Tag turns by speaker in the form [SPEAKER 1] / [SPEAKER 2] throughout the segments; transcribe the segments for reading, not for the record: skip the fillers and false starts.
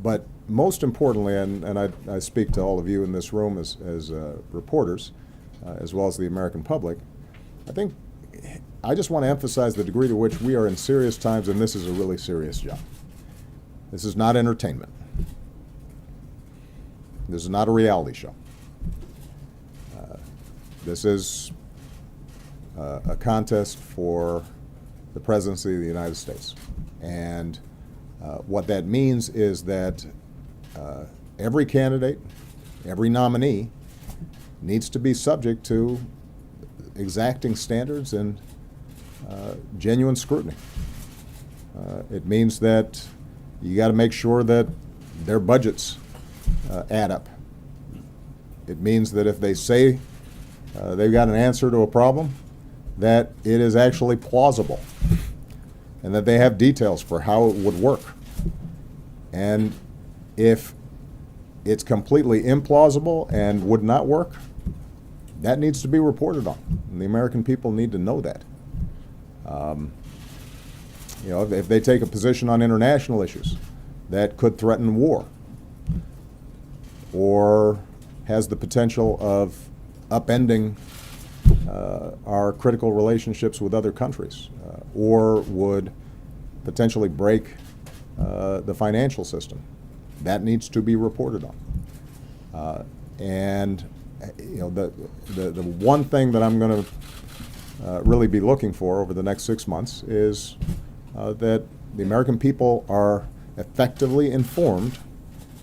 [SPEAKER 1] But most importantly, and I speak to all of you in this room as reporters, as well as the American public, I just want to emphasize the degree to which we are in serious times, and this is a really serious job. This is not entertainment. This is not a reality show. This is a contest for the presidency of the United States. And what that means is that every candidate, every nominee needs to be subject to exacting standards and genuine scrutiny. It means that you got to make sure that their budgets add up. It means that if they say they've got an answer to a problem, that it is actually plausible and that they have details for how it would work. And if it's completely implausible and would not work, that needs to be reported on. And the American people need to know that. If they take a position on international issues that could threaten war or has the potential of upending our critical relationships with other countries or would potentially break the financial system, that needs to be reported on. And the one thing that I'm going to really be looking for over the next 6 months is that the American people are effectively informed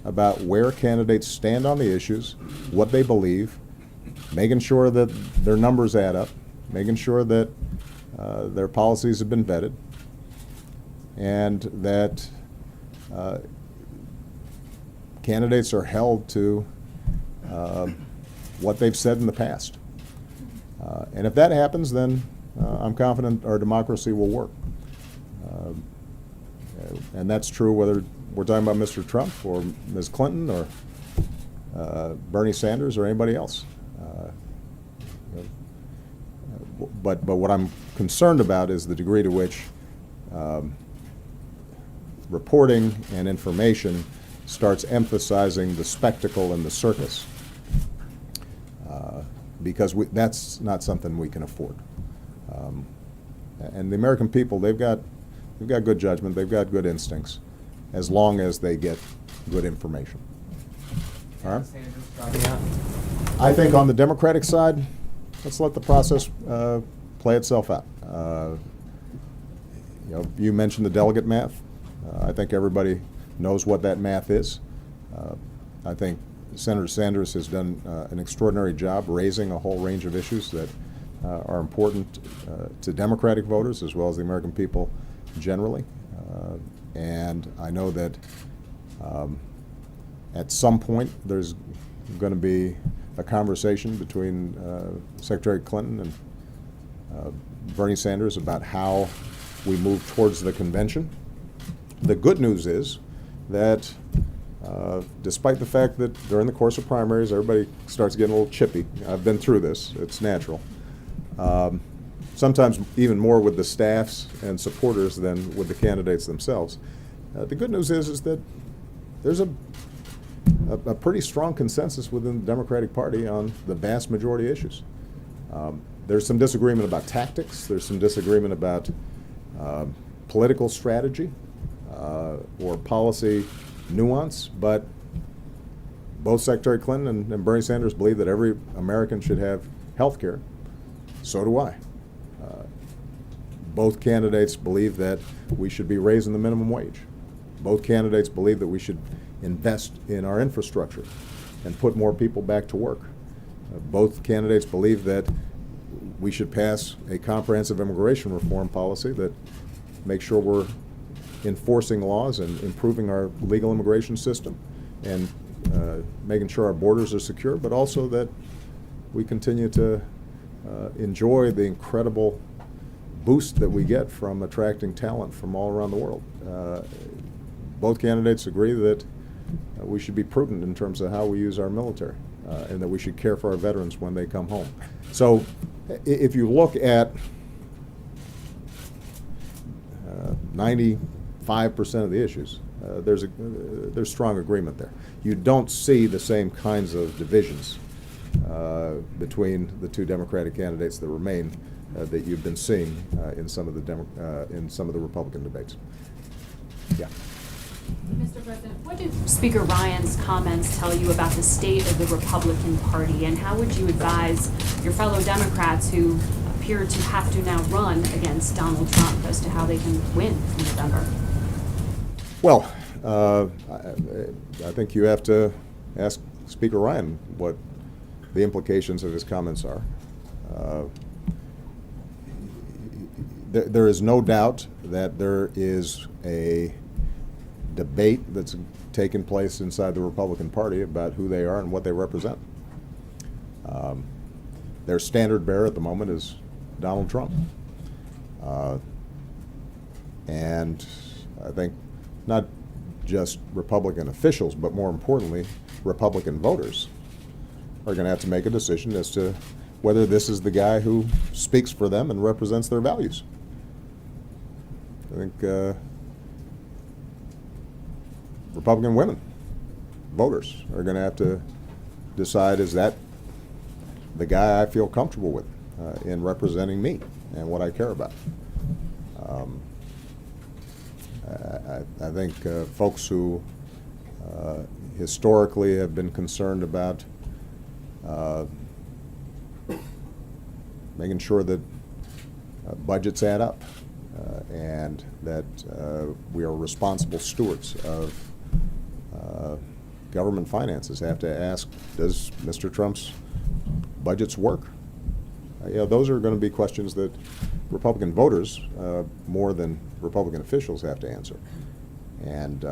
[SPEAKER 1] about where candidates stand on the issues, what they believe, making sure that their numbers add up, making sure that their policies have been vetted, and that candidates are held to what they've said in the past. And if that happens, then I'm confident our democracy will work. And that's true whether we're talking about Mr. Trump or Ms. Clinton or Bernie Sanders or anybody else. But what I'm concerned about is the degree to which reporting and information starts emphasizing the spectacle and the circus, because that's not something we can afford. And the American people, they've got good judgment, they've got good instincts, as long as they get good information. All right? I think on the Democratic side, let's let the process play itself out. You mentioned the delegate math. I think everybody knows what that math is. I think Senator Sanders has done an extraordinary job raising a whole range of issues that are important to Democratic voters as well as the American people generally. And I know that at some point there's going to be a conversation between Secretary Clinton and Bernie Sanders about how we move towards the convention. The good news is that despite the fact that during the course of primaries everybody starts getting a little chippy, I've been through this, it's natural, sometimes even more with the staffs and supporters than with the candidates themselves. The good news is that there's a pretty strong consensus within the Democratic Party on the vast majority of issues. There's some disagreement about tactics, there's some disagreement about political strategy or policy nuance, but both Secretary Clinton and Bernie Sanders believe that every American should have health care. So do I. Both candidates believe that we should be raising the minimum wage. Both candidates believe that we should invest in our infrastructure and put more people back to work. Both candidates believe that we should pass a comprehensive immigration reform policy that makes sure we're enforcing laws and improving our legal immigration system and making sure our borders are secure, but also that we continue to enjoy the incredible boost that we get from attracting talent from all around the world. Both candidates agree that we should be prudent in terms of how we use our military and that we should care for our veterans when they come home. So if you look at 95% of the issues, there's strong agreement there. You don't see the same kinds of divisions between the two Democratic candidates that remain that you've been seeing in some of the Republican debates. Yeah.
[SPEAKER 2] Mr. President, what did Speaker Ryan's comments tell you about the state of the Republican Party, and how would you advise your fellow Democrats who appear to have to now run against Donald Trump as to how they can win in November?
[SPEAKER 1] Well, I think you have to ask Speaker Ryan what the implications of his comments are. There is no doubt that there is a debate that's taken place inside the Republican Party about who they are and what they represent. Their standard bearer at the moment is Donald Trump. And I think not just Republican officials, but more importantly, Republican voters are going to have to make a decision as to whether this is the guy who speaks for them and represents their values. I think Republican women, voters, are going to have to decide, is that the guy I feel comfortable with in representing me and what I care about. I think folks who historically have been concerned about making sure that budgets add up and that we are responsible stewards of government finances have to ask, does Mr. Trump's budgets work? Those are going to be questions that Republican voters, more than Republican officials, have to answer. And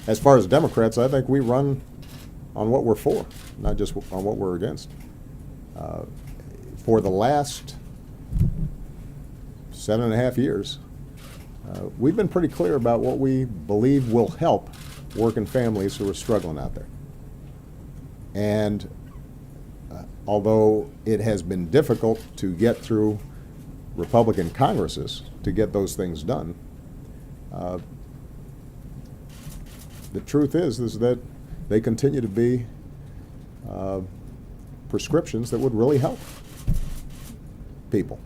[SPEAKER 1] as far as Democrats, I think we run on what we're for, not just on what we're against. For the last 7.5 years, we've been pretty clear about what we believe will help working families who are struggling out there. And although it has been difficult to get through Republican Congresses to get those things done, the truth is that they continue to be prescriptions that would really help people.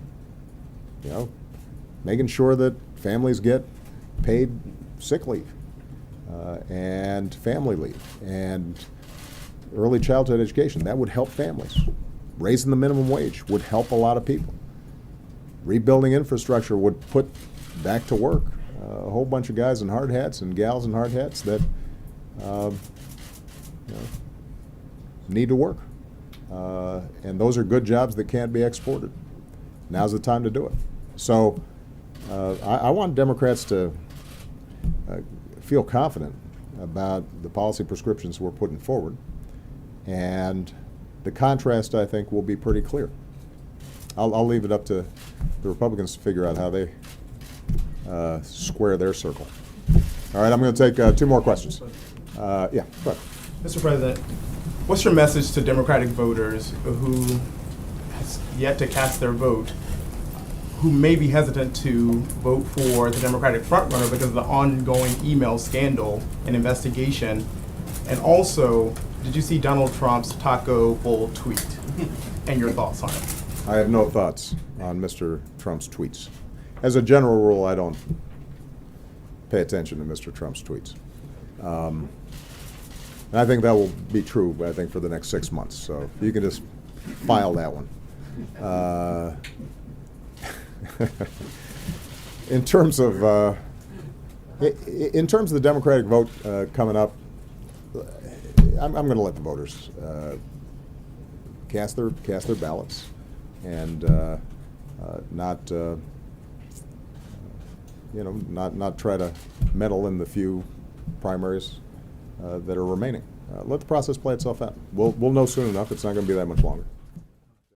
[SPEAKER 1] Making sure that families get paid sick leave and family leave and early childhood education. That would help families. Raising the minimum wage would help a lot of people. Rebuilding infrastructure would put back to work a whole bunch of guys in hard hats and gals in hard hats that need to work. And those are good jobs that can't be exported. Now's the time to do it. So I want Democrats to feel confident about the policy prescriptions we're putting forward. And the contrast, I think, will be pretty clear. I'll leave it up to the Republicans to figure out how they square their circle. All right, I'm going to take 2 more questions. Yeah, go ahead.
[SPEAKER 3] Mr. President, what's your message to Democratic voters who has yet to cast their vote, who may be hesitant to vote for the Democratic frontrunner because of the ongoing email scandal and investigation? And also, did you see Donald Trump's taco bowl tweet and your thoughts on it?
[SPEAKER 1] I have no thoughts on Mr. Trump's tweets. As a general rule, I don't pay attention to Mr. Trump's tweets. And I think that will be true, I think, for the next 6 months. So you can just file that one. In terms of the Democratic vote coming up, I'm going to let the voters cast their ballots and not try to meddle in the few primaries that are remaining. Let the process play itself out. We'll know soon enough. It's not going to be that much longer.